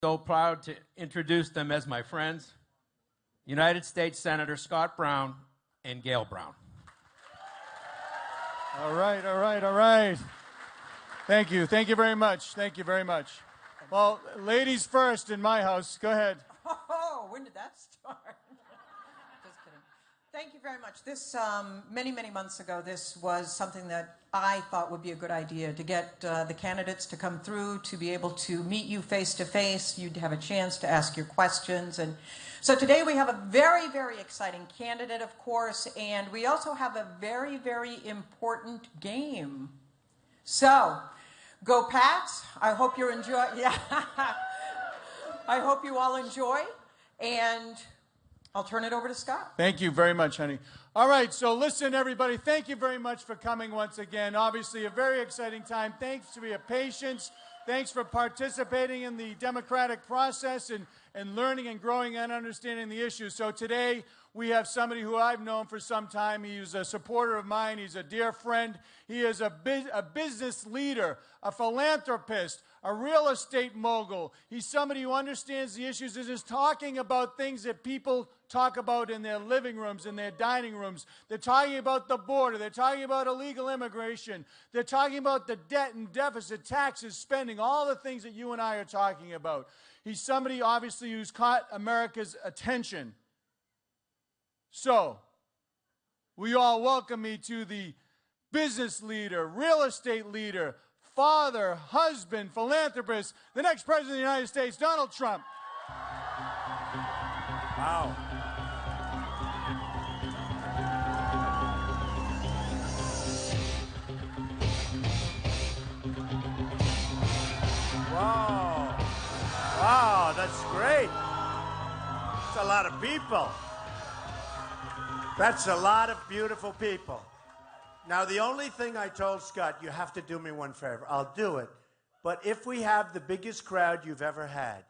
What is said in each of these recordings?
So proud to introduce them as my friends, United States Senator Scott Brown and Gail Brown. All right, all right, all right. Thank you. Thank you very much. Thank you very much. Well, ladies first in my house. Go ahead. Oh, when did that start? Just kidding. Thank you very much. This, many, many months ago, this was something that I thought would be a good idea, to get the candidates to come through, to be able to meet you face to face. You'd have a chance to ask your questions. And so today we have a very, very exciting candidate, of course, and we also have a very, very important game. So, go Pats. I hope you enjoy. Yeah. I hope you all enjoy, and I'll turn it over to Scott. Thank you very much, honey. All right, so listen, everybody, thank you very much for coming once again. Obviously, a very exciting time. Thanks for your patience. Thanks for participating in the democratic process and learning and growing and understanding the issues. So today, we have somebody who I've known for some time. He's a supporter of mine. He's a dear friend. He is a business leader, a philanthropist, a real estate mogul. He's somebody who understands the issues and is talking about things that people talk about in their living rooms, in their dining rooms. They're talking about the border. They're talking about illegal immigration. They're talking about the debt and deficit, taxes, spending, all the things that you and I are talking about. He's somebody, obviously, who's caught America's attention. So, will you all welcome me to the business leader, real estate leader, father, husband, philanthropist, the next president of the United States, Donald Trump. Wow. Wow. Wow, that's great. That's a lot of people. That's a lot of beautiful people. Now, the only thing I told Scott, you have to do me one favor. I'll do it. But if we have the biggest crowd you've ever had,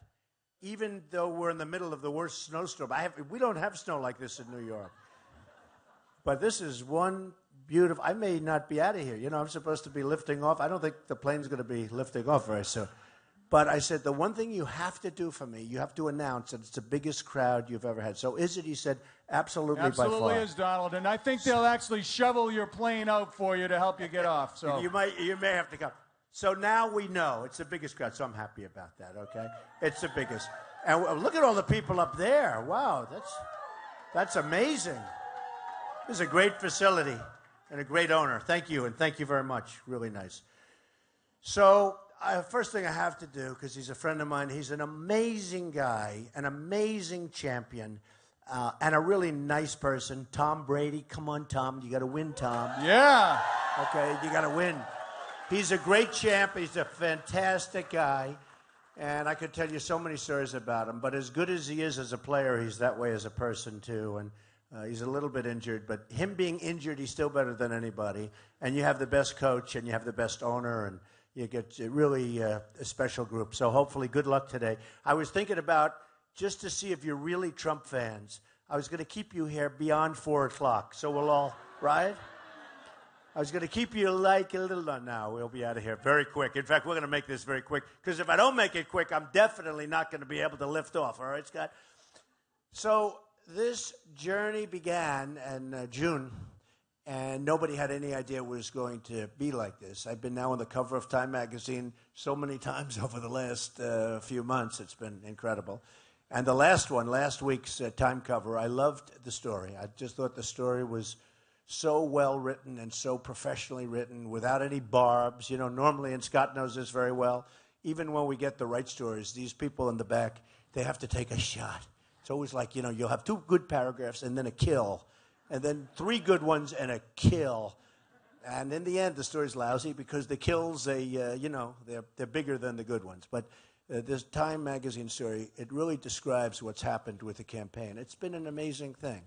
even though we're in the middle of the worst snowstorm, we don't have snow like this in New York. But this is one beautiful, I may not be out of here. You know, I'm supposed to be lifting off. I don't think the plane's going to be lifting off very soon. But I said, the one thing you have to do for me, you have to announce that it's the biggest crowd you've ever had. So is it? He said, absolutely, by far. Absolutely is, Donald. And I think they'll actually shovel your plane out for you to help you get off. So you may have to come. So now we know it's the biggest crowd. So I'm happy about that, okay? It's the biggest. And look at all the people up there. Wow, that's amazing. This is a great facility and a great owner. Thank you, and thank you very much. Really nice. So first thing I have to do, because he's a friend of mine, he's an amazing guy, an amazing champion, and a really nice person. Tom Brady. Come on, Tom. You got to win, Tom. Yeah. Okay, you got to win. He's a great champ. He's a fantastic guy. And I could tell you so many stories about him. But as good as he is as a player, he's that way as a person, too. And he's a little bit injured. But him being injured, he's still better than anybody. And you have the best coach, and you have the best owner, and you get really a special group. So hopefully, good luck today. I was thinking about, just to see if you're really Trump fans, I was going to keep you here beyond 4 o'clock. So we'll all, right? I was going to keep you like a little, now we'll be out of here very quick. In fact, we're going to make this very quick, because if I don't make it quick, I'm definitely not going to be able to lift off. All right, Scott? So this journey began in June, and nobody had any idea it was going to be like this. I've been now on the cover of Time magazine so many times over the last few months. It's been incredible. And the last one, last week's Time cover, I loved the story. I just thought the story was so well written and so professionally written, without any barbs. You know, normally, and Scott knows this very well, even when we get the right stories, these people in the back, they have to take a shot. It's always like, you know, you'll have 2 good paragraphs and then a kill, and then 3 good ones and a kill. And in the end, the story's lousy because the kills, you know, they're bigger than the good ones. But this Time magazine story, it really describes what's happened with the campaign. It's been an amazing thing.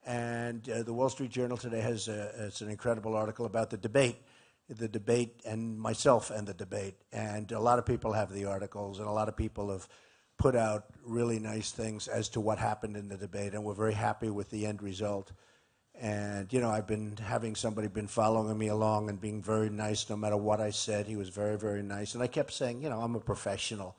And the Wall Street Journal today has it's an incredible article about the debate, and myself and the debate. And a lot of people have the articles, and a lot of people have put out really nice things as to what happened in the debate, and we're very happy with the end result. And, you know, I've been having somebody been following me along and being very nice no matter what I said. He was very, very nice. And I kept saying, you know, I'm a professional.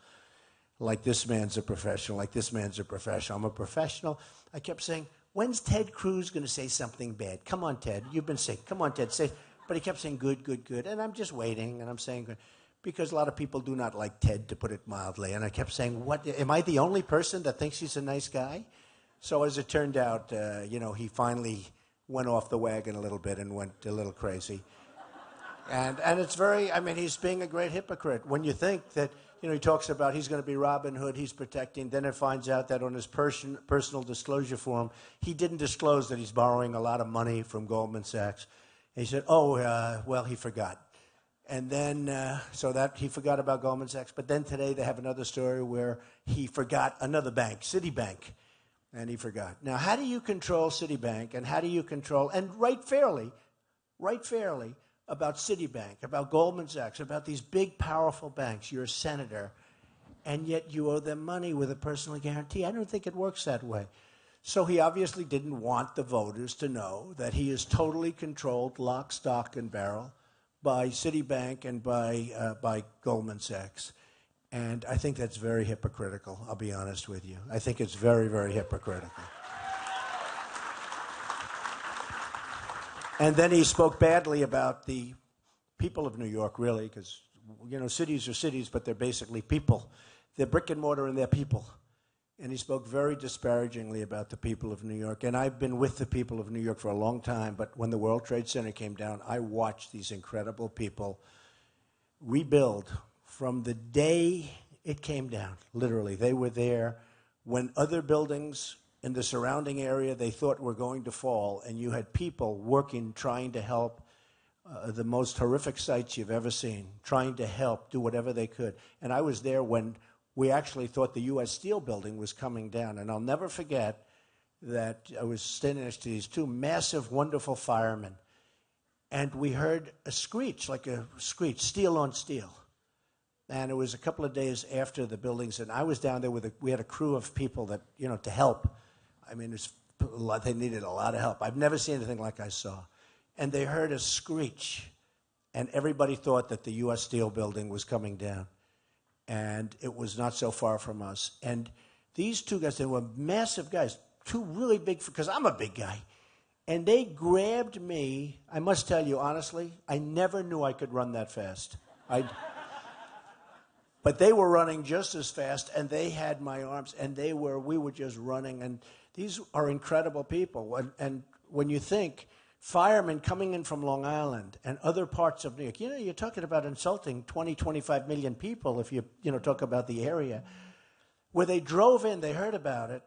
like this man's a professional, like this man's a professional. I'm a professional. I kept saying, when's Ted Cruz going to say something bad? Come on, Ted. You've been sick. Come on, Ted. Say. But he kept saying, good, good, good. And I'm just waiting, and I'm saying, good. Because a lot of people do not like Ted, to put it mildly. And I kept saying, what? Am I the only person that thinks he's a nice guy? So as it turned out, he finally went off the wagon a little bit and went a little crazy. And it's he's being a great hypocrite. When you think that, he talks about he's going to be Robin Hood, he's protecting, then it finds out that on his personal disclosure form, he didn't disclose that he's borrowing a lot of money from Goldman Sachs. And he said, he forgot. And then, so that he forgot about Goldman Sachs. But then today they have another story where he forgot another bank, Citibank. And he forgot. Now, how do you control Citibank, and how do you control, and right fairly, about Citibank, about Goldman Sachs, about these big, powerful banks? You're a senator, and yet you owe them money with a personal guarantee. I don't think it works that way. So he obviously didn't want the voters to know that he is totally controlled, lock, stock, and barrel, by Citibank and by Goldman Sachs. And I think that's very hypocritical, I'll be honest with you. I think it's very, very hypocritical. And then he spoke badly about the people of New York, really, because, cities are cities, but they're basically people. They're brick and mortar and they're people. And he spoke very disparagingly about the people of New York. And I've been with the people of New York for a long time, but when the World Trade Center came down, I watched these incredible people rebuild from the day it came down. Literally, they were there when other buildings in the surrounding area they thought were going to fall, and you had people working, trying to help the most horrific sights you've ever seen, trying to help, do whatever they could. And I was there when we actually thought the U.S. Steel building was coming down. And I'll never forget that I was standing next to these two massive, wonderful firemen, and we heard a screech, like a screech, steel on steel. And it was a couple of days after the buildings, and I was down there we had a crew of people that, to help. I mean, they needed a lot of help. I've never seen anything like I saw. And they heard a screech, and everybody thought that the U.S. Steel building was coming down. And it was not so far from us. And these two guys, they were massive guys, two really big, because I'm a big guy. And they grabbed me. I must tell you, honestly, I never knew I could run that fast. But they were running just as fast, and they had my arms, and we were just running. And these are incredible people. And when you think firemen coming in from Long Island and other parts of New York, you're talking about insulting 20, 25 million people if you talk about the area, where they drove in, they heard about it,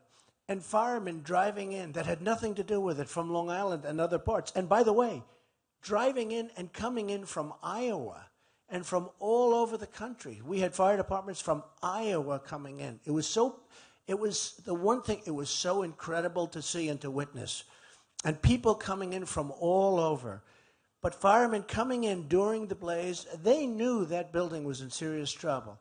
and firemen driving in that had nothing to do with it from Long Island and other parts. And by the way, driving in and coming in from Iowa and from all over the country. We had fire departments from Iowa coming in. It was so incredible to see and to witness. And people coming in from all over. But firemen coming in during the blaze, they knew that building was in serious trouble.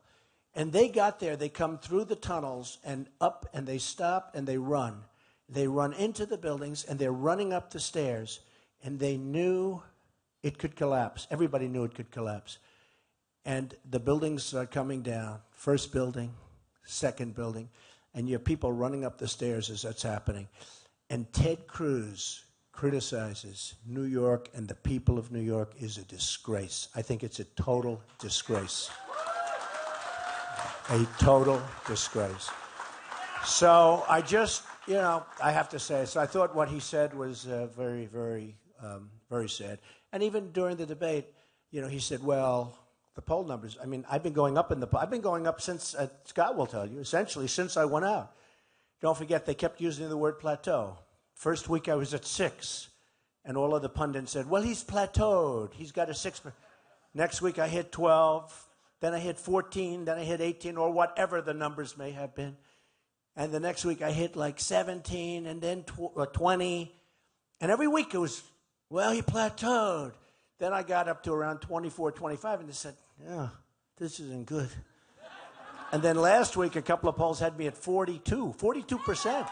And they got there, they come through the tunnels and up, and they stop and they run. They run into the buildings, and they're running up the stairs, and they knew it could collapse. Everybody knew it could collapse. And the buildings are coming down. First building, second building, and you have people running up the stairs as that's happening. And Ted Cruz criticizes New York and the people of New York is a disgrace. I think it's a total disgrace. A total disgrace. So I just, I have to say, so I thought what he said was very, very, very sad. And even during the debate, he said, well, the poll numbers, I've been going up I've been going up since, Scott will tell you, essentially since I went out. Don't forget, they kept using the word plateau. First week I was at 6, and all of the pundits said, well, he's plateaued. He's got a 6. Next week I hit 12, then I hit 14, then I hit 18, or whatever the numbers may have been. And the next week I hit like 17, and then 20. And every week it was, well, he plateaued. Then I got up to around 24, 25, and they said, yeah, this isn't good. And then last week, a couple of polls had me at 42%. 42%.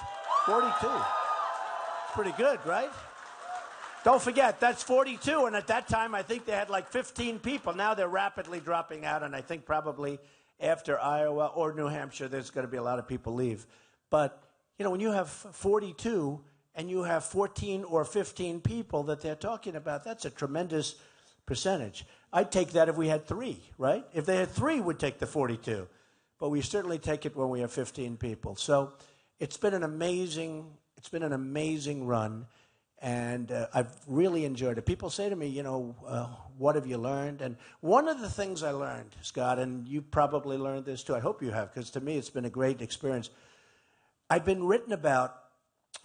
Pretty good, right? Don't forget, that's 42, and at that time, I think they had like 15 people. Now they're rapidly dropping out, and I think probably after Iowa or New Hampshire, there's going to be a lot of people leave. But, you know, when you have 42 and you have 14 or 15 people that they're talking about, that's a tremendous percentage. I'd take that if we had 3, right? If they had 3, we'd take the 42. But we certainly take it when we have 15 people. So it's been an amazing run, and I've really enjoyed it. People say to me, you know, what have you learned? And one of the things I learned, Scott, and you probably learned this too, I hope you have, because to me it's been a great experience. I've been written about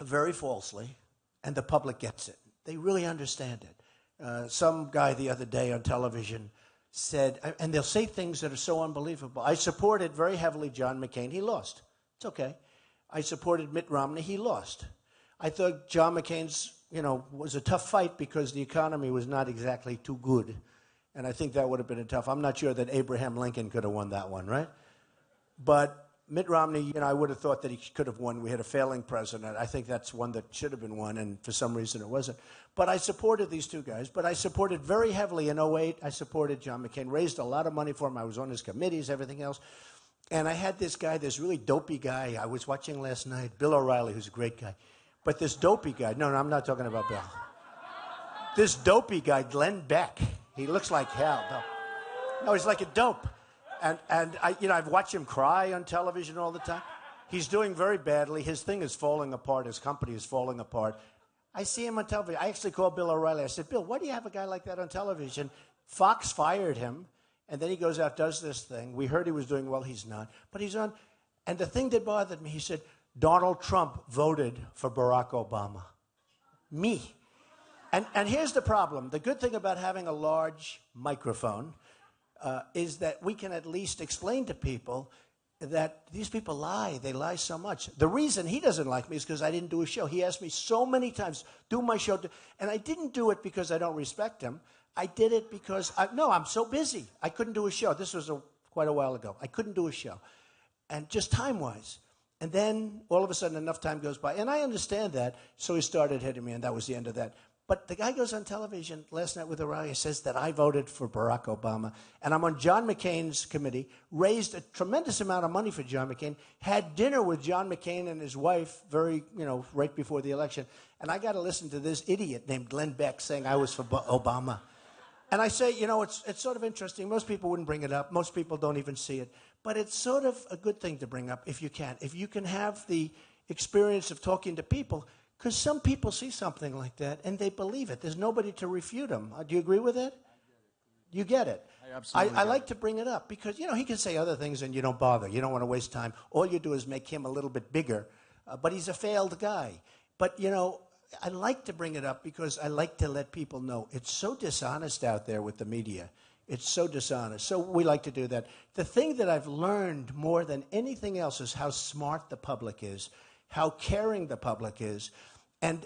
very falsely, and the public gets it. They really understand it. Some guy the other day on television said, and they'll say things that are so unbelievable. I supported very heavily John McCain. He lost. It's okay. I supported Mitt Romney. He lost. I thought John McCain's, you know, was a tough fight because the economy was not exactly too good. And I think that would have been a tough. I'm not sure that Abraham Lincoln could have won that one, right? But Mitt Romney, you know, I would have thought that he could have won. We had a failing president. I think that's one that should have been won, and for some reason it wasn't. But I supported these two guys. But I supported very heavily in 2008. I supported John McCain, raised a lot of money for him. I was on his committees, everything else. And I had this guy, this really dopey guy. I was watching last night, Bill O'Reilly, who's a great guy. But this dopey guy, no, I'm not talking about Bill. This dopey guy, Glenn Beck, he looks like hell. No, he's like a dope. And I, you know, I've watched him cry on television all the time. He's doing very badly. His thing is falling apart. His company is falling apart. I see him on television. I actually called Bill O'Reilly. I said, Bill, why do you have a guy like that on television? Fox fired him, and then he goes out, does this thing. We heard he was doing well. He's not. But he's on. And the thing that bothered me, he said, Donald Trump voted for Barack Obama. Me. And here's the problem. The good thing about having a large microphone is that we can at least explain to people that these people lie. They lie so much. The reason he doesn't like me is because I didn't do a show. He asked me so many times, do my show. And I didn't do it because I don't respect him. I did it because, I'm so busy. I couldn't do a show. This was quite a while ago. I couldn't do a show. And just time-wise. And then all of a sudden enough time goes by. And I understand that. So he started hitting me, and that was the end of that. But the guy goes on television last night with O'Reilly, says that I voted for Barack Obama, and I'm on John McCain's committee, raised a tremendous amount of money for John McCain, had dinner with John McCain and his wife right before the election, and I got to listen to this idiot named Glenn Beck saying I was for Obama. And I say, you know, it's sort of interesting. Most people wouldn't bring it up. Most people don't even see it. But it's sort of a good thing to bring up if you can. If you can have the experience of talking to people, because some people see something like that, and they believe it. There's nobody to refute them. Do you agree with it? You get it. I absolutely I like to bring it up because, you know, he can say other things and you don't bother. You don't want to waste time. All you do is make him a little bit bigger. But he's a failed guy. But, you know, I like to bring it up because I like to let people know it's so dishonest out there with the media. It's so dishonest. So we like to do that. The thing that I've learned more than anything else is how smart the public is, how caring the public is. And,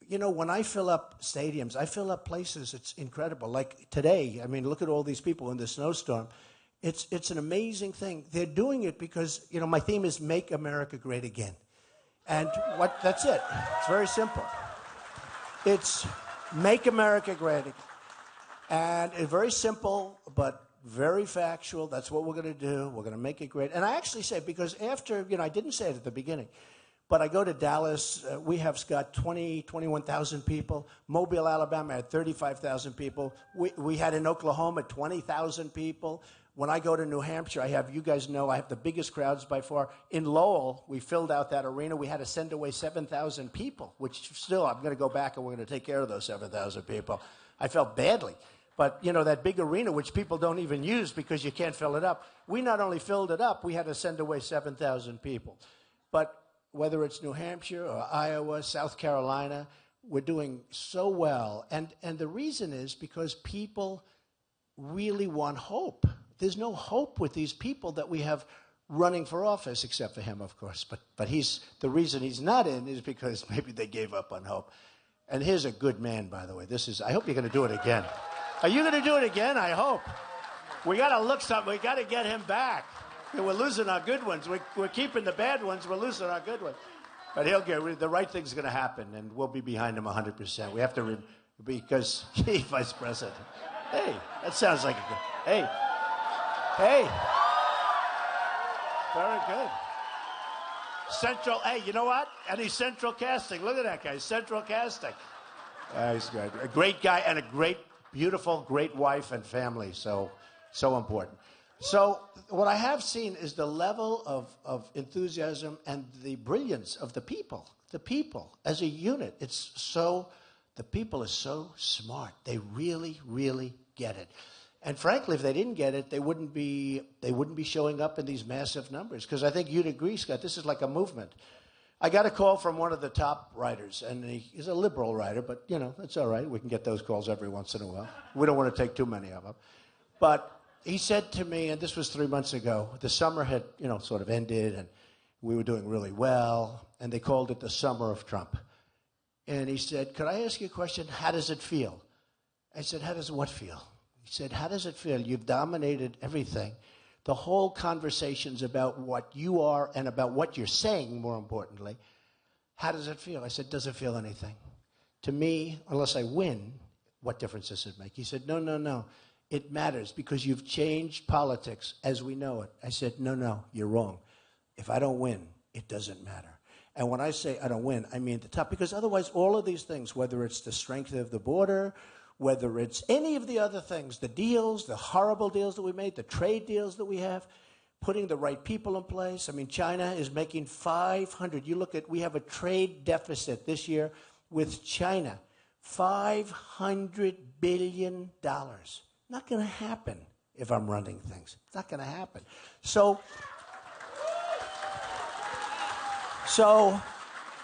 you know, when I fill up stadiums, I fill up places, it's incredible. Like today, I mean, look at all these people in the snowstorm. It's an amazing thing. They're doing it because, you know, my theme is Make America Great Again. And that's it. It's very simple. It's Make America Great Again. And it's very simple, but very factual. That's what we're going to do. We're going to make it great. And I actually say, because after, you know, I didn't say it at the beginning, but I go to Dallas. We have, Scott, 21,000 people. Mobile, Alabama had 35,000 people. We had in Oklahoma 20,000 people. When I go to New Hampshire, I have the biggest crowds by far. In Lowell, we filled out that arena. We had to send away 7,000 people, which still, I'm going to go back and we're going to take care of those 7,000 people. I felt badly. But, you know, that big arena, which people don't even use because you can't fill it up, we not only filled it up, we had to send away 7,000 people. But whether it's New Hampshire or Iowa, South Carolina, we're doing so well. And the reason is because people really want hope. There's no hope with these people that we have running for office, except for him, of course. But the reason he's not in is because maybe they gave up on hope. And here's a good man, by the way. I hope you're going to do it again. Are you going to do it again? I hope. We got to look something. We got to get him back. We're losing our good ones. We're keeping the bad ones. We're losing our good ones. But the right thing's going to happen, and we'll be behind him 100%. We have to, because he's vice president. Hey, that sounds like a good. Hey. Very good. Central, hey, you know what? And he's central casting. Look at that guy, central casting. He's great. A great guy and a great, beautiful, great wife and family. So important. So what I have seen is the level of enthusiasm and the brilliance of the people. The people as a unit. The people are so smart. They really, really get it. And frankly, if they didn't get it, they wouldn't be showing up in these massive numbers. Because I think you'd agree, Scott, this is like a movement. I got a call from one of the top writers, and he's a liberal writer, but, it's all right. We can get those calls every once in a while. We don't want to take too many of them. But he said to me, and this was 3 months ago, the summer had, sort of ended, and we were doing really well, and they called it the summer of Trump. And he said, could I ask you a question? How does it feel? I said, how does what feel? He said, how does it feel? You've dominated everything. The whole conversation's about what you are and about what you're saying, more importantly. How does it feel? I said, does it feel anything? To me, unless I win, what difference does it make? He said, no. It matters because you've changed politics as we know it. I said, no, you're wrong. If I don't win, it doesn't matter. And when I say I don't win, I mean at the top. Because otherwise, all of these things, whether it's the strength of the border, whether it's any of the other things, the deals, the horrible deals that we made, the trade deals that we have, putting the right people in place. I mean, China is making 500. We have a trade deficit this year with China, $500 billion. Not going to happen if I'm running things. It's not going to happen. So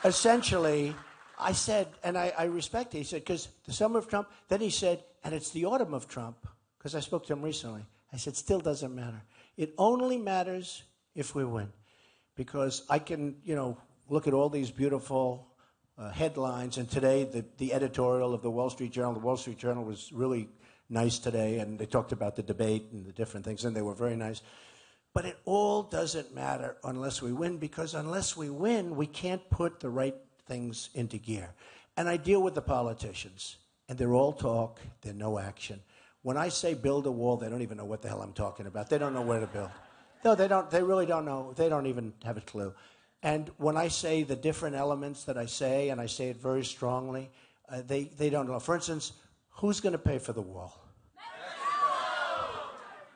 essentially, I said, and I respect it, he said, because the summer of Trump, then he said, and it's the autumn of Trump, because I spoke to him recently. I said, still doesn't matter. It only matters if we win. Because I can, look at all these beautiful headlines, and today the editorial of the Wall Street Journal was really nice today, and they talked about the debate and the different things, and they were very nice. But it all doesn't matter unless we win, because unless we win, we can't put the right things into gear. And I deal with the politicians, and they're all talk, they're no action. When I say build a wall, they don't even know what the hell I'm talking about. They don't know where to build. No, they don't. They really don't know. They don't even have a clue. And when I say the different elements that I say, and I say it very strongly, they don't know. For instance, who's going to pay for the wall?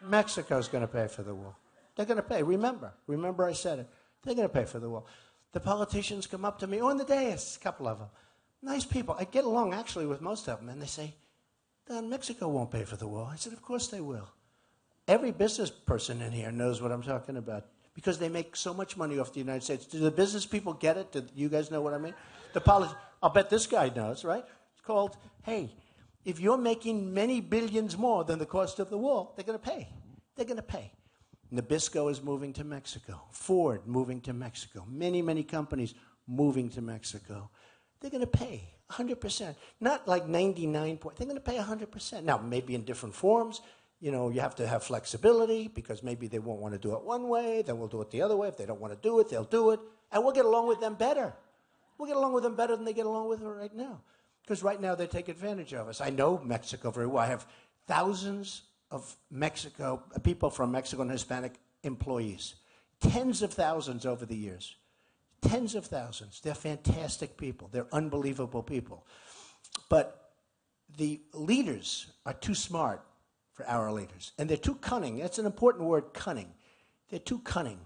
Mexico's going to pay for the wall. They're going to pay. Remember I said it. They're going to pay for the wall. The politicians come up to me on the dais, a couple of them. Nice people. I get along, actually, with most of them, and they say, Don, Mexico won't pay for the wall. I said, of course they will. Every business person in here knows what I'm talking about because they make so much money off the United States. Do the business people get it? Do you guys know what I mean? I'll bet this guy knows, right? It's called, hey, if you're making many billions more than the cost of the wall, they're going to pay. They're going to pay. Nabisco is moving to Mexico. Ford moving to Mexico. Many, many companies moving to Mexico. They're going to pay 100%. Not like 99 point. They're going to pay 100%. Now, maybe in different forms. You have to have flexibility because maybe they won't want to do it one way. Then we'll do it the other way. If they don't want to do it, they'll do it. And we'll get along with them better. We'll get along with them better than they get along with it right now. Because right now they take advantage of us. I know Mexico very well. I have thousands of people from Mexico and Hispanic employees. Tens of thousands over the years. Tens of thousands. They're fantastic people. They're unbelievable people. But the leaders are too smart for our leaders. And they're too cunning. That's an important word, cunning. They're too cunning.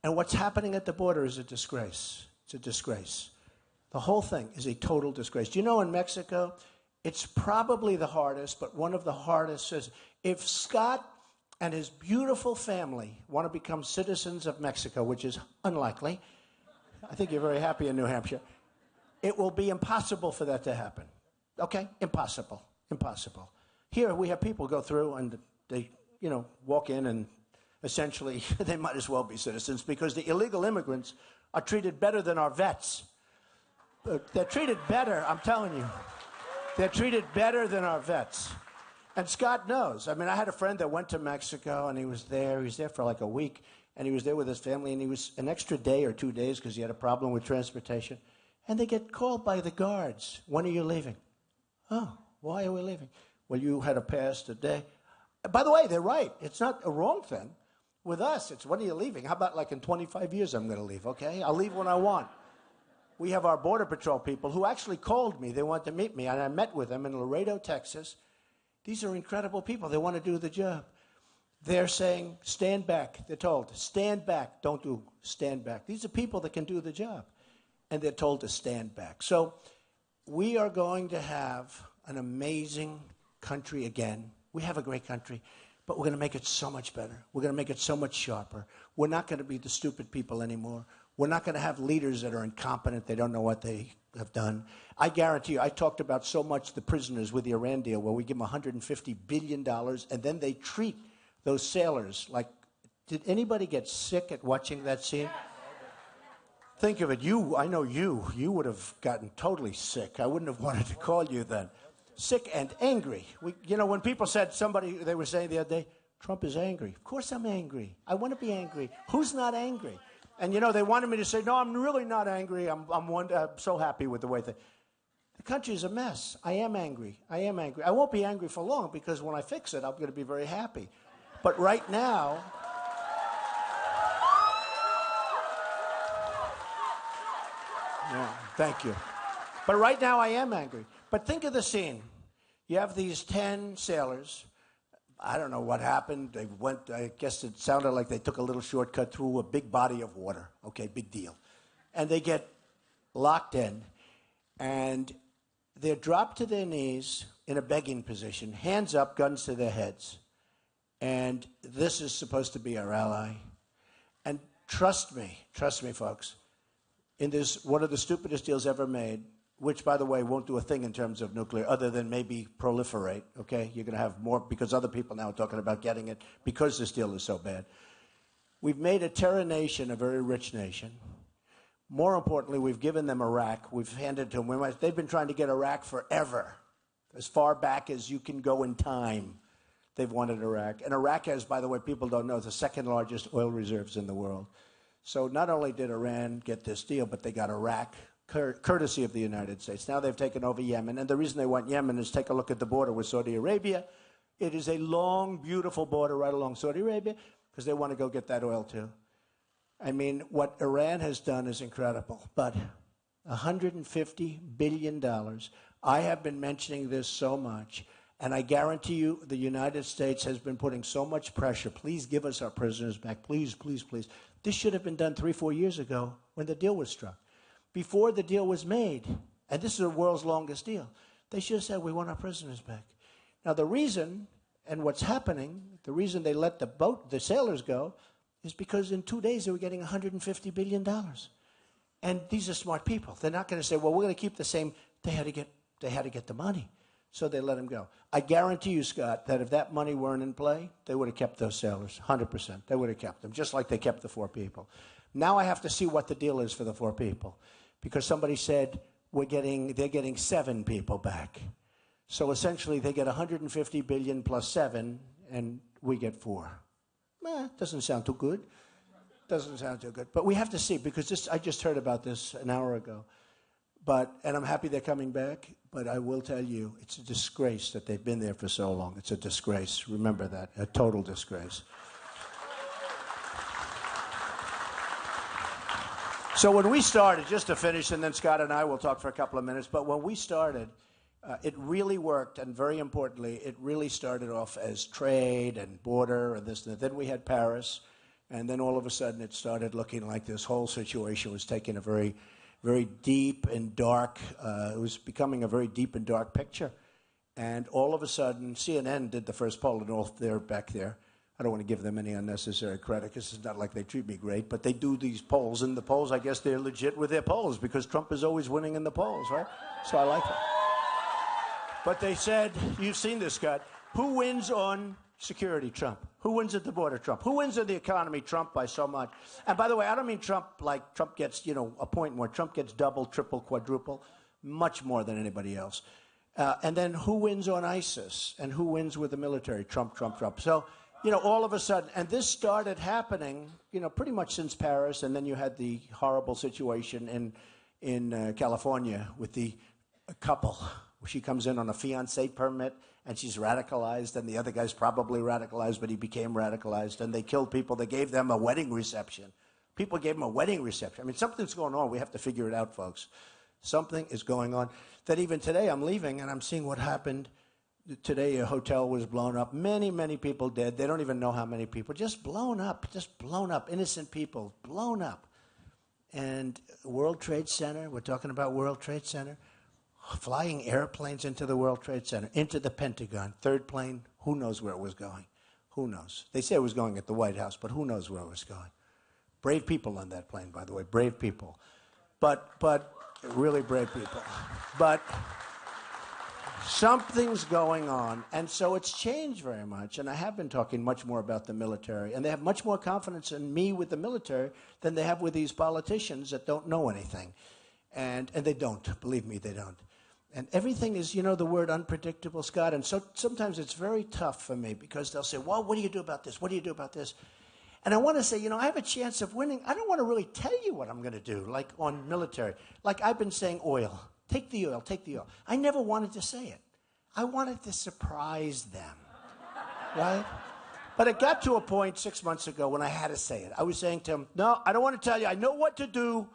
And what's happening at the border is a disgrace. It's a disgrace. The whole thing is a total disgrace. Do you know in Mexico, it's probably the hardest, but one of the hardest is if Scott and his beautiful family want to become citizens of Mexico, which is unlikely, I think you're very happy in New Hampshire, it will be impossible for that to happen. Okay? Impossible. Impossible. Here we have people go through and they, walk in and essentially they might as well be citizens because the illegal immigrants are treated better than our vets. They're treated better, I'm telling you. They're treated better than our vets. And Scott knows. I mean, I had a friend that went to Mexico, and he was there. He was there for like a week, and he was there with his family, and he was an extra day or 2 days because he had a problem with transportation. And they get called by the guards. When are you leaving? Oh, why are we leaving? Well, you had a pass today. By the way, they're right. It's not a wrong thing. With us, it's when are you leaving? How about like in 25 years I'm going to leave, okay? I'll leave when I want. We have our Border Patrol people who actually called me. They want to meet me, and I met with them in Laredo, Texas. These are incredible people. They want to do the job. They're saying, stand back. They're told, stand back. Don't do stand back. These are people that can do the job. And they're told to stand back. So we are going to have an amazing country again. We have a great country, but we're going to make it so much better. We're going to make it so much sharper. We're not going to be the stupid people anymore. We're not going to have leaders that are incompetent. They don't know what they have done. I guarantee you, I talked about so much the prisoners with the Iran deal where we give them $150 billion and then they treat those sailors like, did anybody get sick at watching that scene? Think of it. I know you would have gotten totally sick. I wouldn't have wanted to call you then. Sick and angry. When people said they were saying the other day, Trump is angry. Of course I'm angry. I want to be angry. Who's not angry? And, they wanted me to say, no, I'm really not angry. I'm so happy with the way the country is a mess. I am angry. I won't be angry for long because when I fix it, I'm going to be very happy. But right now, yeah, thank you. But right now I am angry. But think of the scene. You have these 10 sailors. I don't know what happened. They went, I guess it sounded like they took a little shortcut through a big body of water. Okay, big deal. And they get locked in, and they're dropped to their knees in a begging position, hands up, guns to their heads. And this is supposed to be our ally. And trust me, folks, in this one of the stupidest deals ever made, which, by the way, won't do a thing in terms of nuclear other than maybe proliferate, okay? You're going to have more because other people now are talking about getting it because this deal is so bad. We've made a terror nation a very rich nation. More importantly, we've given them Iraq. We've handed to them. They've been trying to get Iraq forever, as far back as you can go in time. They've wanted Iraq. And Iraq has, by the way, people don't know, the second largest oil reserves in the world. So not only did Iran get this deal, but they got Iraq, courtesy of the United States. Now they've taken over Yemen. And the reason they want Yemen is take a look at the border with Saudi Arabia. It is a long, beautiful border right along Saudi Arabia because they want to go get that oil too. I mean, what Iran has done is incredible. But $150 billion. I have been mentioning this so much. And I guarantee you the United States has been putting so much pressure. Please give us our prisoners back. Please, please, please. This should have been done 3-4 years ago when the deal was struck. Before the deal was made, and this is the world's longest deal, they should have said, we want our prisoners back. Now, the reason, and what's happening, the reason they let the sailors go, is because in 2 days they were getting $150 billion. And these are smart people. They're not going to say, well, we're going to keep the same. They had to get the money. So they let him go. I guarantee you, Scott, that if that money weren't in play, they would have kept those sailors, 100%. They would have kept them, just like they kept the 4 people. Now I have to see what the deal is for the 4 people, because somebody said they're getting 7 people back. So essentially they get $150 billion plus 7, and we get 4. Doesn't sound too good. Doesn't sound too good. But we have to see, because I just heard about this an hour ago. And I'm happy they're coming back, but I will tell you, it's a disgrace that they've been there for so long. It's a disgrace. Remember that. A total disgrace. So when we started, just to finish, and then Scott and I will talk for a couple of minutes, but when we started, it really worked, and very importantly, it really started off as trade and border and this and that. Then we had Paris, and then all of a sudden it started looking like this whole situation was taking a very deep and dark, it was becoming a very deep and dark picture. And all of a sudden, CNN did the first poll, and they're back there. I don't want to give them any unnecessary credit, because it's not like they treat me great, but they do these polls, and the polls, I guess they're legit with their polls, because Trump is always winning in the polls, right? So I like that. But they said, you've seen this, Scott, who wins on security? Trump. Who wins at the border? Trump. Who wins in the economy? Trump, by so much. And by the way, I don't mean Trump like Trump gets, a point more. Trump gets double, triple, quadruple, much more than anybody else. And then who wins on ISIS? And who wins with the military? Trump, Trump, Trump. So, all of a sudden, and this started happening, pretty much since Paris, and then you had the horrible situation in California with the couple, She comes in on a fiancé permit, and she's radicalized, and the other guy's probably radicalized, but he became radicalized, and they killed people. They gave them a wedding reception. People gave them a wedding reception. I mean, something's going on. We have to figure it out, folks. Something is going on. That even today I'm leaving, and I'm seeing what happened. Today a hotel was blown up. Many, many people dead. They don't even know how many people. Just blown up. Innocent people blown up. And World Trade Center, we're talking about World Trade Center, flying airplanes into the World Trade Center, into the Pentagon. Third plane, who knows where it was going? Who knows? They say it was going at the White House, but who knows where it was going? Brave people on that plane, by the way, brave people. But really brave people. But something's going on, and so it's changed very much, and I have been talking much more about the military, and they have much more confidence in me with the military than they have with these politicians that don't know anything. And they don't, believe me, they don't. And everything is, the word unpredictable, Scott, and so sometimes it's very tough for me because they'll say, well, what do you do about this? What do you do about this? And I want to say, I have a chance of winning. I don't want to really tell you what I'm going to do, like on military. Like I've been saying oil. Take the oil, take the oil. I never wanted to say it. I wanted to surprise them, right? But it got to a point 6 months ago when I had to say it. I was saying to them, no, I don't want to tell you. I know what to do,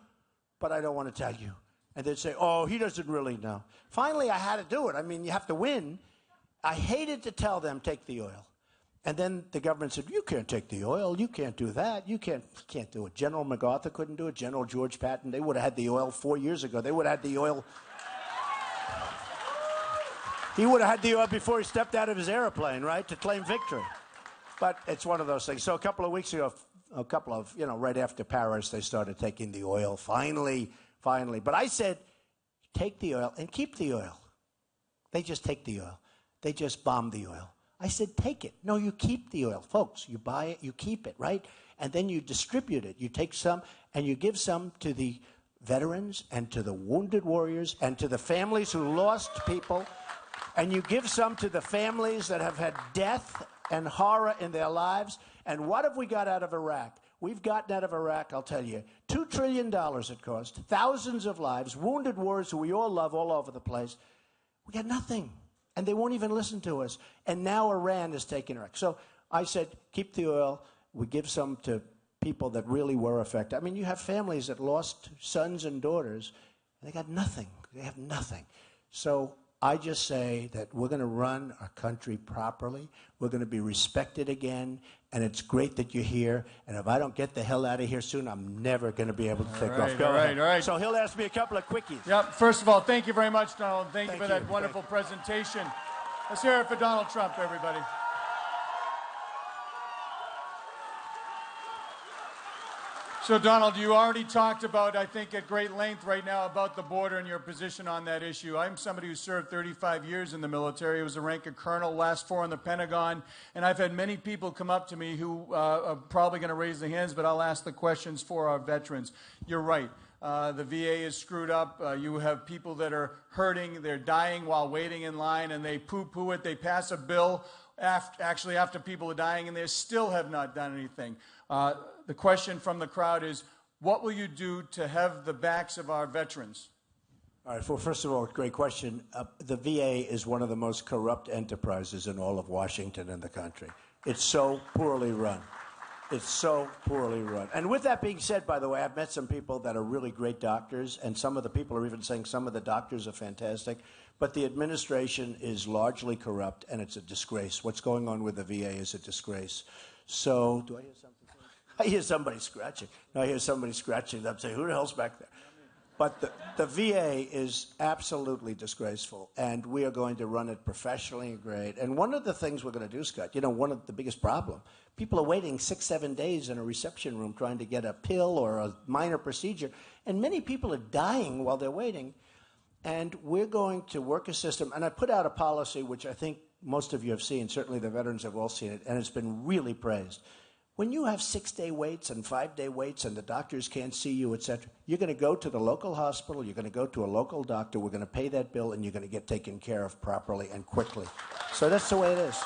but I don't want to tell you. And they'd say, oh, he doesn't really know. Finally, I had to do it. I mean, you have to win. I hated to tell them, take the oil. And then the government said, you can't take the oil. You can't do that. You can't do it. General MacArthur couldn't do it. General George Patton, they would have had the oil 4 years ago. They would have had the oil. He would have had the oil before he stepped out of his airplane, right, to claim victory. But it's one of those things. So a couple of weeks ago, right after Paris, they started taking the oil. Finally. But I said, take the oil and keep the oil. They just take the oil. They just bomb the oil. I said, take it. No, you keep the oil. Folks, you buy it, you keep it, right? And then you distribute it. You take some and you give some to the veterans and to the wounded warriors and to the families who lost people. And you give some to the families that have had death and horror in their lives. And what have we got out of Iraq? We've gotten out of Iraq, I'll tell you, $2 trillion it cost, thousands of lives, wounded warriors who we all love all over the place. We got nothing. And they won't even listen to us. And now Iran is taking Iraq. So I said, keep the oil. We give some to people that really were affected. I mean, you have families that lost sons and daughters, and they got nothing. They have nothing. So I just say that we're going to run our country properly. We're going to be respected again. And it's great that you're here. And if I don't get the hell out of here soon, I'm never going to be able to take off. Go ahead. All right. So he'll ask me a couple of quickies. Yep. First of all, thank you very much, Donald. Thank you for that wonderful presentation. Let's hear it for Donald Trump, everybody. So, Donald, you already talked about, I think, at great length right now about the border and your position on that issue. I'm somebody who served 35 years in the military. I was a rank of colonel, last 4 in the Pentagon. And I've had many people come up to me who are probably going to raise their hands, but I'll ask the questions for our veterans. You're right. The VA is screwed up. You have people that are hurting. They're dying while waiting in line, and they poo-poo it. They pass a bill after people are dying, and they still have not done anything. The question from the crowd is, what will you do to have the backs of our veterans? All right. Well, first of all, great question. The VA is one of the most corrupt enterprises in all of Washington and the country. It's so poorly run. It's so poorly run. And with that being said, by the way, I've met some people that are really great doctors, and some of the people are even saying some of the doctors are fantastic. But the administration is largely corrupt, and it's a disgrace. What's going on with the VA is a disgrace. So, do I hear something? I hear somebody scratching. No, I hear somebody scratching. I'm saying, who the hell's back there? But the VA is absolutely disgraceful, and we are going to run it professionally and great. And one of the things we're going to do, Scott, one of the biggest problems, people are waiting 6-7 days in a reception room trying to get a pill or a minor procedure, and many people are dying while they're waiting. And we're going to work a system, and I put out a policy which I think most of you have seen, certainly the veterans have all seen it, and it's been really praised. When you have 6-day waits and 5-day waits and the doctors can't see you, etc., you're going to go to the local hospital, you're going to go to a local doctor, we're going to pay that bill, and you're going to get taken care of properly and quickly. So that's the way it is.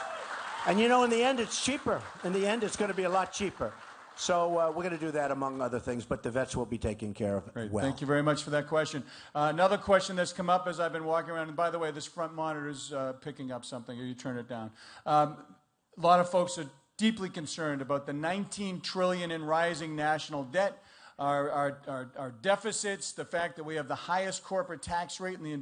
And in the end, it's cheaper. In the end, it's going to be a lot cheaper. So we're going to do that, among other things, but the vets will be taken care of Great. well. Thank you very much for that question. Another question that's come up as I've been walking around, and by the way, this front monitor is picking up something, or you turn it down. A lot of folks are deeply concerned about the $19 trillion in rising national debt, our deficits, the fact that we have the highest corporate tax rate in the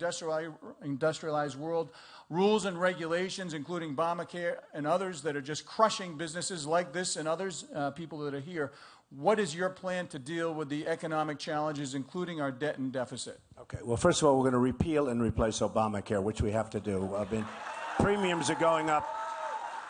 industrialized world, rules and regulations, including Obamacare and others that are just crushing businesses like this and others, people that are here. What is your plan to deal with the economic challenges, including our debt and deficit? Okay, well, first of all, we're going to repeal and replace Obamacare, which we have to do. I mean, premiums are going up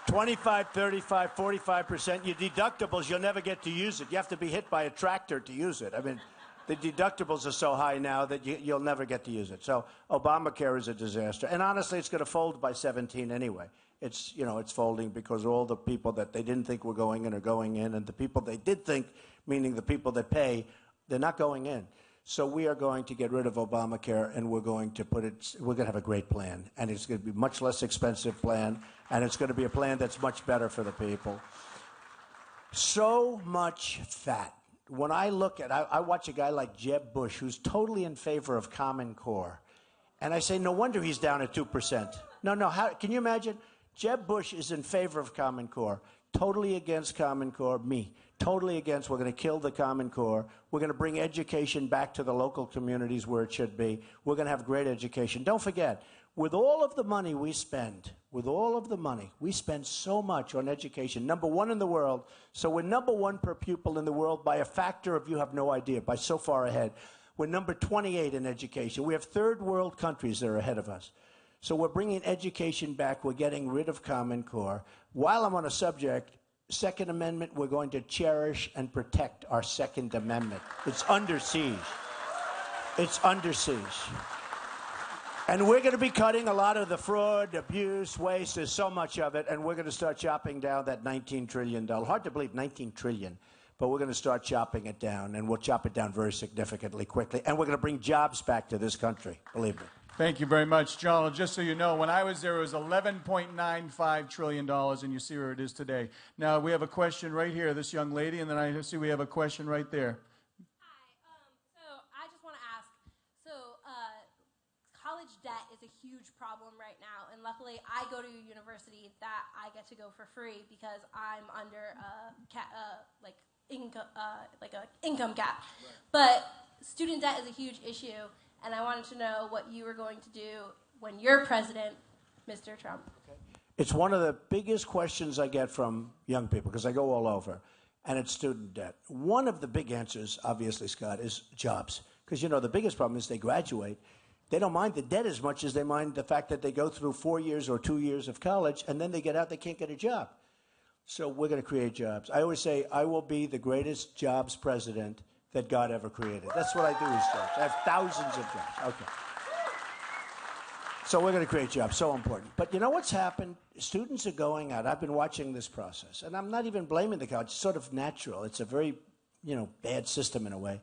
25, 35, 45%. Your deductibles, you'll never get to use it. You have to be hit by a tractor to use it. I mean, the deductibles are so high now that you'll never get to use it. So Obamacare is a disaster. And honestly, it's going to fold by 17 anyway. It's, you know, it's folding because all the people that they didn't think were going in are going in, and the people they did think, meaning the people that pay, they're not going in. So we are going to get rid of Obamacare, and we're going to have a great plan. And it's going to be a much less expensive plan, and it's going to be a plan that's much better for the people. So much fat. When I look at, I watch a guy like Jeb Bush, who's totally in favor of Common Core. And I say, no wonder he's down at 2%. No, can you imagine? Jeb Bush is in favor of Common Core, totally against Common Core, me. Totally against, we're going to kill the Common Core. We're going to bring education back to the local communities where it should be. We're going to have great education. Don't forget, with all of the money we spend, we spend so much on education. #1 in the world. So we're #1 per pupil in the world by a factor of, you have no idea, by so far ahead. We're number 28 in education. We have third world countries that are ahead of us. So we're bringing education back. We're getting rid of Common Core. While I'm on a subject, Second Amendment, we're going to cherish and protect our Second Amendment. It's under siege. It's under siege. And we're going to be cutting a lot of the fraud, abuse, waste. There's so much of it, and we're going to start chopping down that $19 trillion. Hard to believe, $19 trillion. But we're going to start chopping it down, and we'll chop it down very significantly, quickly. And we're going to bring jobs back to this country, believe me. Thank you very much, John. Just so you know, when I was there, it was $11.95 trillion, and you see where it is today. Now, we have a question right here, this young lady, and then I see we have a question right there. Hi. So I just want to ask, college debt is a huge problem right now, and luckily I go to a university that I get to go for free because I'm under income cap. Right. But student debt is a huge issue. And I wanted to know what you were going to do when you're president, Mr. Trump. Okay. It's one of the biggest questions I get from young people, because I go all over, and it's student debt. One of the big answers, obviously, Scott, is jobs. Because, you know, the biggest problem is they graduate. They don't mind the debt as much as they mind the fact that they go through 4 years or 2 years of college, and then they get out, they can't get a job. So we're going to create jobs. I always say, I will be the greatest jobs president that God ever created. That's what I do is jobs. I have thousands of jobs. Okay. So we're going to create jobs, so important. But you know what's happened? Students are going out. I've been watching this process, and I'm not even blaming the college. It's sort of natural. It's a very, bad system in a way.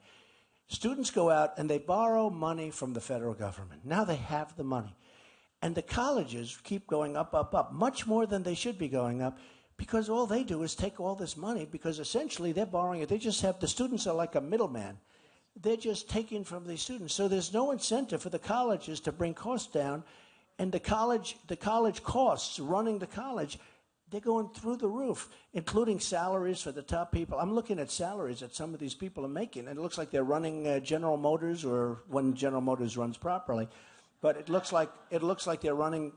Students go out and they borrow money from the federal government. Now they have the money. And the colleges keep going up, up, up, much more than they should be going up, because all they do is take all this money, because essentially they're borrowing it. They just have, the students are like a middleman. They're just taking from the students. So there's no incentive for the colleges to bring costs down. And the college costs, running the college, they're going through the roof, including salaries for the top people. I'm looking at salaries that some of these people are making, and it looks like they're running General Motors, or when General Motors runs properly. But it looks like they're running,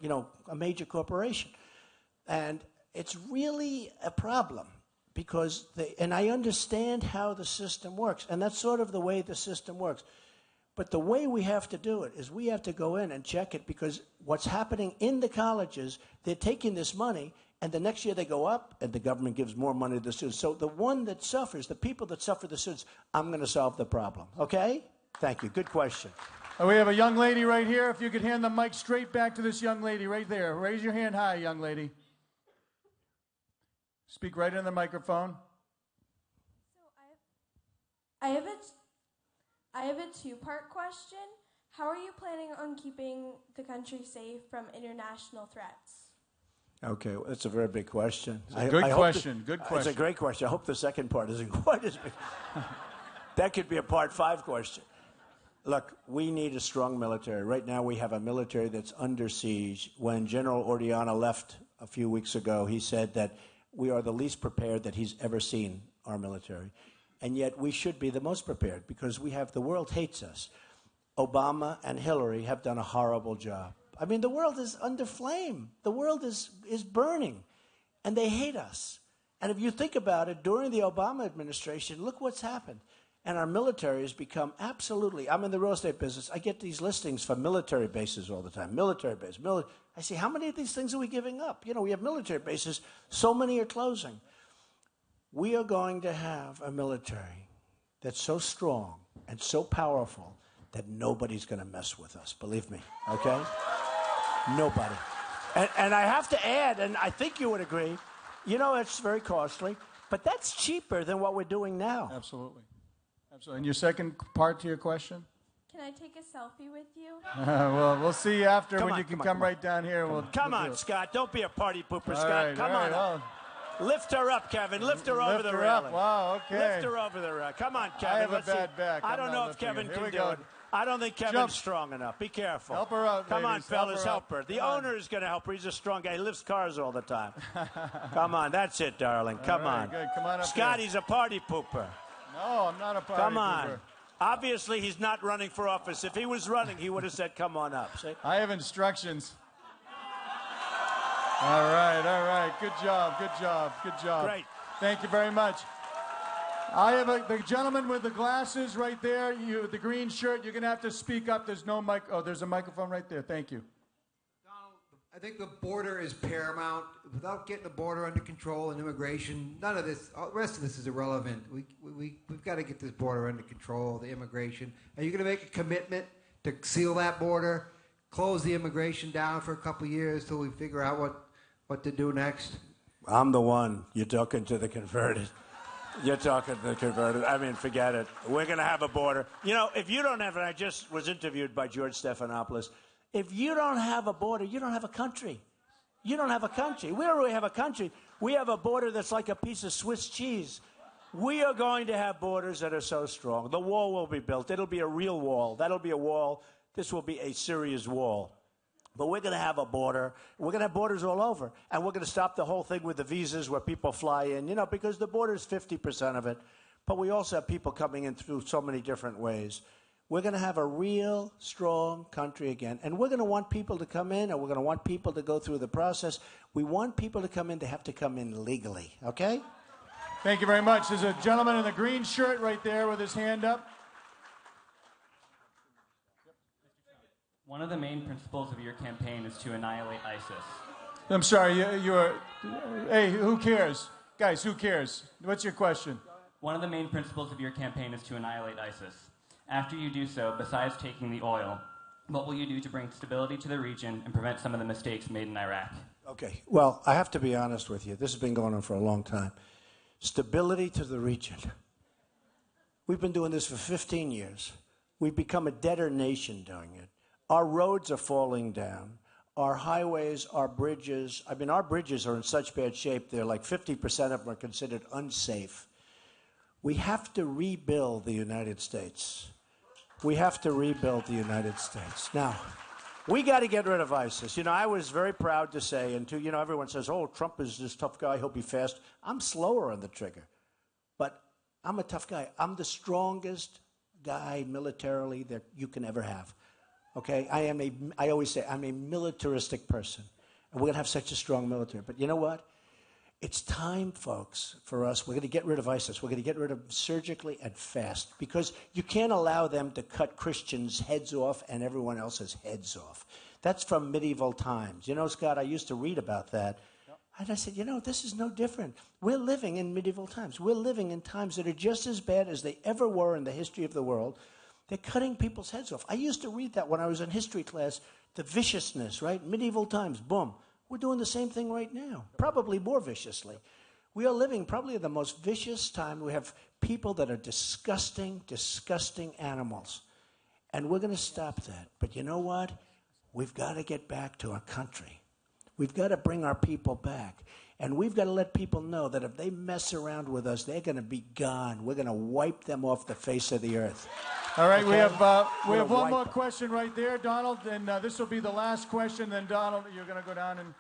a major corporation. And it's really a problem, because and I understand how the system works, and that's sort of the way the system works. But the way we have to do it is we have to go in and check it, because what's happening in the colleges, they're taking this money, and the next year they go up, and the government gives more money to the students. So the one that suffers, the people that suffer, the students, I'm going to solve the problem. Okay? Thank you. Good question. We have a young lady right here. If you could hand the mic straight back to this young lady right there. Raise your hand high, young lady. Speak right in the microphone. So I have a two-part question. How are you planning on keeping the country safe from international threats? Okay, well, that's a very big question. Good question. It's a great question. I hope the second part isn't quite as big. That could be a part 5 question. Look, we need a strong military. Right now we have a military that's under siege. When General Orellana left a few weeks ago, he said that we are the least prepared that he's ever seen, our military. And yet we should be the most prepared because the world hates us. Obama and Hillary have done a horrible job. I mean, the world is under flame. The world is burning, and they hate us. And if you think about it, during the Obama administration, look what's happened. And our military has become absolutely, I'm in the real estate business. I get these listings for military bases all the time. Military base. I say, how many of these things are we giving up? You know, we have military bases. So many are closing. We are going to have a military that's so strong and so powerful that nobody's going to mess with us. Believe me, okay? Nobody. And I have to add, and I think you would agree, you know, it's very costly, but that's cheaper than what we're doing now. Absolutely. Absolutely. And your second part to your question? Can I take a selfie with you? Well, we'll see you after Come when on, you can come on, come come on. right down here. Come on, do it. Scott. Don't be a party pooper, All Scott. right, Come all on right, up. Lift her up, Kevin. Lift her over the her railing. up. Wow, okay. Lift her over the railing. Come on, Kevin. I have Let's a bad see. back. I I'm don't not know if lifting Kevin her. can Here we do go. it. I don't think Kevin's Jump. strong enough. Be careful. Help her out, Come on, ladies. fellas. Help her Help her. up. The Come on. owner is going to help her. He's a strong guy. He lifts cars all the time. Come on. That's it, darling. Come right, on. good. Come on up Scott, here. he's a party pooper. No, I'm not a party Come on. pooper. Obviously, he's not running for office. If he was running, he would have said, come on up. See? I have instructions. All right. Good job. Great. Thank you very much. I have the gentleman with the glasses right there, the green shirt. You're going to have to speak up. There's no mic. Oh, there's a microphone right there. Thank you. Donald, I think the border is paramount. Without getting the border under control and immigration, none of this, the rest of this is irrelevant. We've got to get this border under control, the immigration. Are you going to make a commitment to seal that border, close the immigration down for a couple of years till we figure out what to do next? I'm the one. You're talking to the converted. You're talking to the converted. I mean, forget it. We're going to have a border. You know, if you don't have it, I just was interviewed by George Stephanopoulos. If you don't have a border, you don't have a country. You don't have a country. We don't really have a country. We have a border that's like a piece of Swiss cheese. We are going to have borders that are so strong. The wall will be built. It'll be a real wall. That'll be a wall. This will be a serious wall. But we're going to have a border. We're going to have borders all over. And we're going to stop the whole thing with the visas where people fly in, you know, because the border is 50% of it. But we also have people coming in through so many different ways. We're going to have a real strong country again. And we're going to want people to come in, and we're going to want people to go through the process. We want people to come in. They have to come in legally, okay? Thank you very much. There's a gentleman in the green shirt right there with his hand up. One of the main principles of your campaign is to annihilate ISIS. I'm sorry, you're... Hey, who cares? Guys, who cares? What's your question? One of the main principles of your campaign is to annihilate ISIS. After you do so, besides taking the oil, what will you do to bring stability to the region and prevent some of the mistakes made in Iraq? Okay. Well, I have to be honest with you. This has been going on for a long time. Stability to the region. We've been doing this for 15 years. We've become a debtor nation doing it. Our roads are falling down. Our highways, our bridges, our bridges are in such bad shape, they're like 50% of them are considered unsafe. We have to rebuild the United States. We have to rebuild the United States. Now, we got to get rid of ISIS. You know, I was very proud to say, and you know, everyone says, oh, Trump is this tough guy, he'll be fast. I'm slower on the trigger, but I'm a tough guy. I'm the strongest guy militarily that you can ever have. Okay, I always say I'm a militaristic person, and we're going to have such a strong military. But you know what? It's time, folks, for us. We're going to get rid of ISIS. We're going to get rid of them surgically and fast, because you can't allow them to cut Christians' heads off and everyone else's heads off. That's from medieval times. You know, Scott, I used to read about that. And I said, you know, this is no different. We're living in medieval times. We're living in times that are just as bad as they ever were in the history of the world. They're cutting people's heads off. I used to read that when I was in history class, the viciousness, right? Medieval times, boom. We're doing the same thing right now, probably more viciously. We are living probably the most vicious time. We have people that are disgusting, disgusting animals. And we're going to stop that. But you know what? We've got to get back to our country. We've got to bring our people back. And we've got to let people know that if they mess around with us, they're going to be gone. We're going to wipe them off the face of the earth. All right, okay? we have one more question right there, Donald, and this will be the last question. Then, Donald, you're going to go down and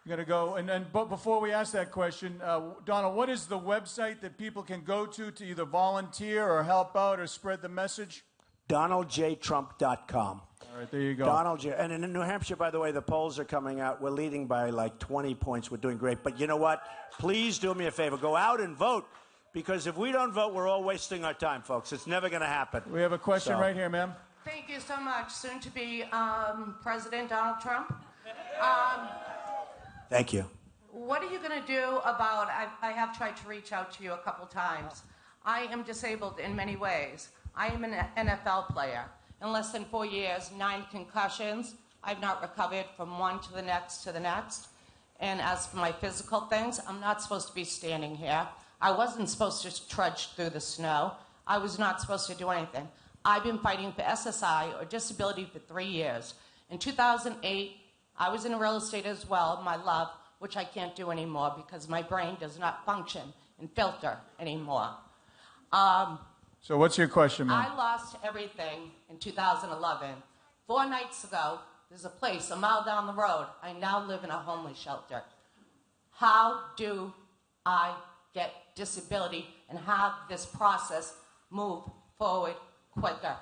you're going to go. But before we ask that question, Donald, what is the website that people can go to either volunteer or help out or spread the message? DonaldJTrump.com. All right, there you go. Donald J. And in New Hampshire, by the way, the polls are coming out. We're leading by like 20 points. We're doing great. But you know what? Please do me a favor. Go out and vote. Because if we don't vote, we're all wasting our time, folks. It's never going to happen. We have a question right here, ma'am. Thank you so much. Soon to be President Donald Trump. Thank you. What are you going to do about, I have tried to reach out to you a couple times. I am disabled in many ways. I am an NFL player. In less than 4 years, 9 concussions. I've not recovered from one to the next to the next. And as for my physical things, I'm not supposed to be standing here. I wasn't supposed to trudge through the snow. I was not supposed to do anything. I've been fighting for SSI or disability for 3 years. In 2008, I was in real estate as well, my love, which I can't do anymore because my brain does not function and filter anymore. So what's your question, ma'am? I lost everything in 2011. 4 nights ago, there's a place a mile down the road. I now live in a homeless shelter. How do I get disability and have this process move forward quicker?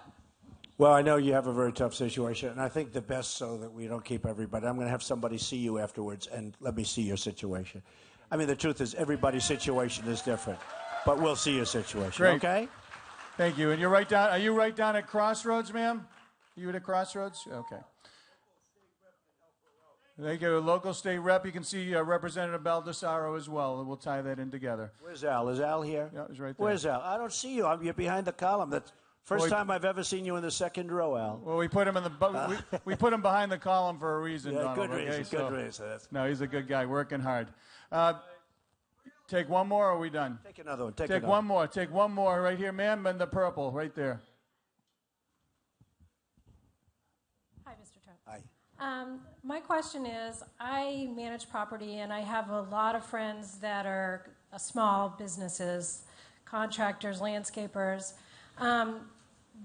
Well, I know you have a very tough situation, and I think the best, so that we don't keep everybody, I'm going to have somebody see you afterwards and let me see your situation. I mean, the truth is everybody's situation is different, but we'll see your situation, Great. okay? Thank you. And you're right down, are you right down at Crossroads, ma'am? You at a Crossroads? Okay. Thank you. Local state rep. You can see Representative Baldessaro as well, and we'll tie that in together. Where's Al? Is Al here? Yeah, he's right there. Where's Al? I don't see you. You're behind the column. That's first time I've ever seen you in the second row, Al. Well, we put him in the we put him behind the column for a reason, Yeah, Donald. good reason. Good reason. No, he's a good guy, working hard. Take one more, or are we done? Take another one. Take one more. Take one more right here, ma'am, in the purple, right there. Hi, Mr. Trump. Hi. My question is, I manage property, and I have a lot of friends that are small businesses, contractors, landscapers.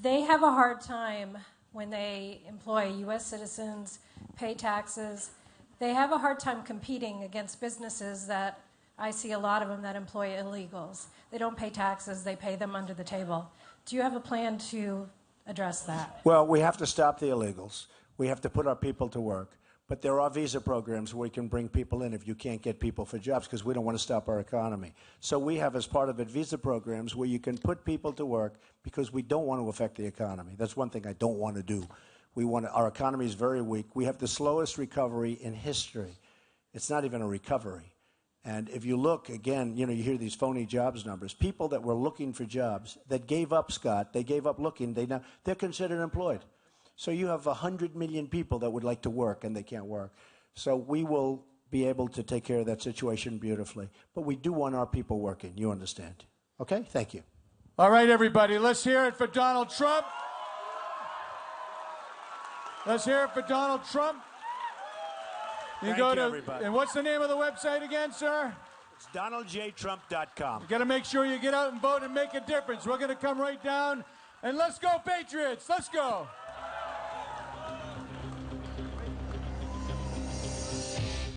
They have a hard time when they employ U.S. citizens, pay taxes. They have a hard time competing against businesses that I see a lot of them that employ illegals. They don't pay taxes. They pay them under the table. Do you have a plan to address that? Well, we have to stop the illegals. We have to put our people to work. But there are visa programs where we can bring people in if you can't get people for jobs, because we don't want to stop our economy. So we have, as part of it, visa programs where you can put people to work because we don't want to affect the economy. That's one thing I don't want to do. Our economy is very weak. We have the slowest recovery in history. It's not even a recovery. And if you look, again, you hear these phony jobs numbers. People that were looking for jobs, that gave up, Scott, they gave up looking, they're considered employed. So you have 100 million people that would like to work and they can't work. So we will be able to take care of that situation beautifully. But we do want our people working, you understand. Okay? Thank you. All right, everybody, let's hear it for Donald Trump. Let's hear it for Donald Trump. Thank you, everybody. And what's the name of the website again, sir? It's DonaldJTrump.com. You got to make sure you get out and vote and make a difference. We're going to come right down, and let's go, Patriots. Let's go.